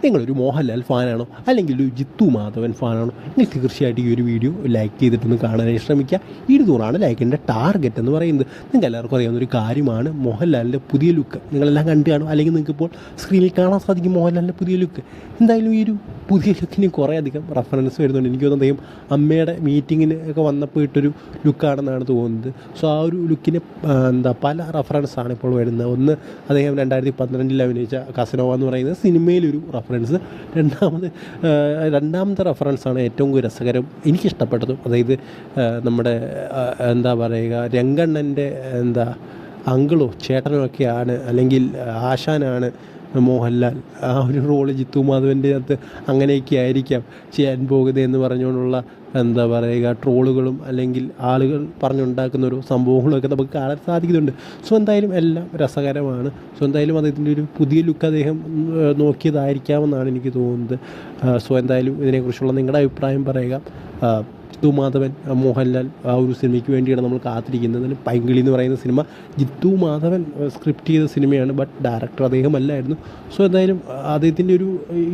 നിങ്ങളൊരു മോഹൻലാൽ ഫാനാണോ അല്ലെങ്കിൽ ഒരു ജിത്തു മാധവൻ ഫാനാണോ? നിങ്ങൾ തീർച്ചയായിട്ടും ഈ ഒരു വീഡിയോ ലൈക്ക് ചെയ്തിട്ടൊന്ന് കാണാനായി ശ്രമിക്കുക. 200 ലൈക്കിൻ്റെ ടാർഗറ്റ് എന്ന് പറയുന്നത്. നിങ്ങൾക്ക് എല്ലാവർക്കും അറിയാവുന്നൊരു കാര്യമാണ് മോഹൻലാലിൻ്റെ പുതിയ ലുക്ക്. നിങ്ങളെല്ലാം കണ്ടു കാണും, അല്ലെങ്കിൽ നിങ്ങൾക്ക് ഇപ്പോൾ സ്ക്രീനിൽ കാണാൻ സാധിക്കും മോഹൻലാലിൻ്റെ പുതിയ ലുക്ക്. എന്തായാലും ഈ ഒരു പുതിയ ലുക്കിന് കുറേയധികം റെഫറൻസ് വരുന്നുണ്ട്. എനിക്ക് തോന്നുന്നു അദ്ദേഹം അമ്മയുടെ മീറ്റിങ്ങിന് ഒക്കെ വന്നപ്പോൾ ഇട്ടൊരു ലുക്കാണെന്നാണ് തോന്നുന്നത്. സോ ആ ഒരു ലുക്കിന് പല റെഫറൻസാണ് ഇപ്പോൾ വരുന്നത്. ഒന്ന്, അദ്ദേഹം 2012 അഭിനയിച്ച കസനോവ എന്ന് പറയുന്ന സിനിമയിലൊരു റെഫറൻസ്. രണ്ടാമത്തെ റെഫറൻസാണ് ഏറ്റവും രസകരം എനിക്കിഷ്ടപ്പെട്ടതും. അതായത് നമ്മുടെ രംഗണ്ണൻ്റെ അങ്കിളോ ചേട്ടനോ ഒക്കെയാണ്, അല്ലെങ്കിൽ ആശാനാണ് മോഹൻലാൽ. ആ ഒരു റോള് ജിത്തു മാധവൻ്റെ അകത്ത് അങ്ങനെയൊക്കെ ആയിരിക്കാം ചെയ്യാൻ പോകുന്നതെന്ന് പറഞ്ഞുകൊണ്ടുള്ള ട്രോളുകളും അല്ലെങ്കിൽ ആളുകൾ പറഞ്ഞുണ്ടാക്കുന്ന ഒരു സംഭവങ്ങളൊക്കെ നമുക്ക് കാണാൻ സാധിക്കുന്നുണ്ട്. സോ എന്തായാലും എല്ലാം രസകരമാണ്. സോ എന്തായാലും അദ്ദേഹത്തിൻ്റെ ഒരു പുതിയ ലുക്ക് അദ്ദേഹം നോക്കിയതായിരിക്കാമെന്നാണ് എനിക്ക് തോന്നുന്നത്. സോ എന്തായാലും ഇതിനെക്കുറിച്ചുള്ള നിങ്ങളുടെ അഭിപ്രായം പറയുക. ജിത്തു മാധവൻ, മോഹൻലാൽ ആ ഒരു സിനിമയ്ക്ക് വേണ്ടിയാണ് നമ്മൾ കാത്തിരിക്കുന്നത്. പൈങ്കിളി എന്ന് പറയുന്ന സിനിമ ജിത്തു മാധവൻ സ്ക്രിപ്റ്റ് ചെയ്ത സിനിമയാണ്, ബട്ട് ഡയറക്ടർ അദ്ദേഹമല്ലായിരുന്നു. സോ എന്തായാലും അദ്ദേഹത്തിൻ്റെ ഒരു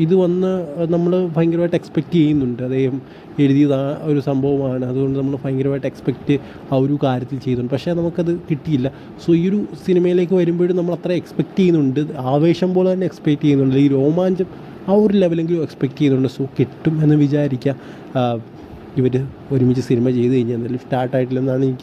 ഇത് വന്ന് നമ്മൾ ഭയങ്കരമായിട്ട് എക്സ്പെക്റ്റ് ചെയ്യുന്നുണ്ട്. അദ്ദേഹം എഴുതിയത് ആ ഒരു സംഭവമാണ്, അതുകൊണ്ട് നമ്മൾ ഭയങ്കരമായിട്ട് എക്സ്പെക്റ്റ് ആ ഒരു കാര്യത്തിൽ ചെയ്യുന്നുണ്ട്. പക്ഷേ നമുക്കത് കിട്ടിയില്ല. സോ ഈ ഒരു സിനിമയിലേക്ക് വരുമ്പോഴും നമ്മൾ അത്ര എക്സ്പെക്റ്റ് ചെയ്യുന്നുണ്ട്, ആവേശം പോലെ തന്നെ എക്സ്പെക്റ്റ് ചെയ്യുന്നുണ്ട്, ഈ രോമാഞ്ചം ആ ഒരു ലെവലെങ്കിലും എക്സ്പെക്റ്റ് ചെയ്യുന്നുണ്ട്. സോ കിട്ടും എന്ന് വിചാരിക്കുക. ഇവർ ഒരുമിച്ച് സിനിമ ചെയ്ത് കഴിഞ്ഞാൽ എന്തായാലും സ്റ്റാർട്ടായിട്ടില്ലെന്നാണ് എനിക്ക്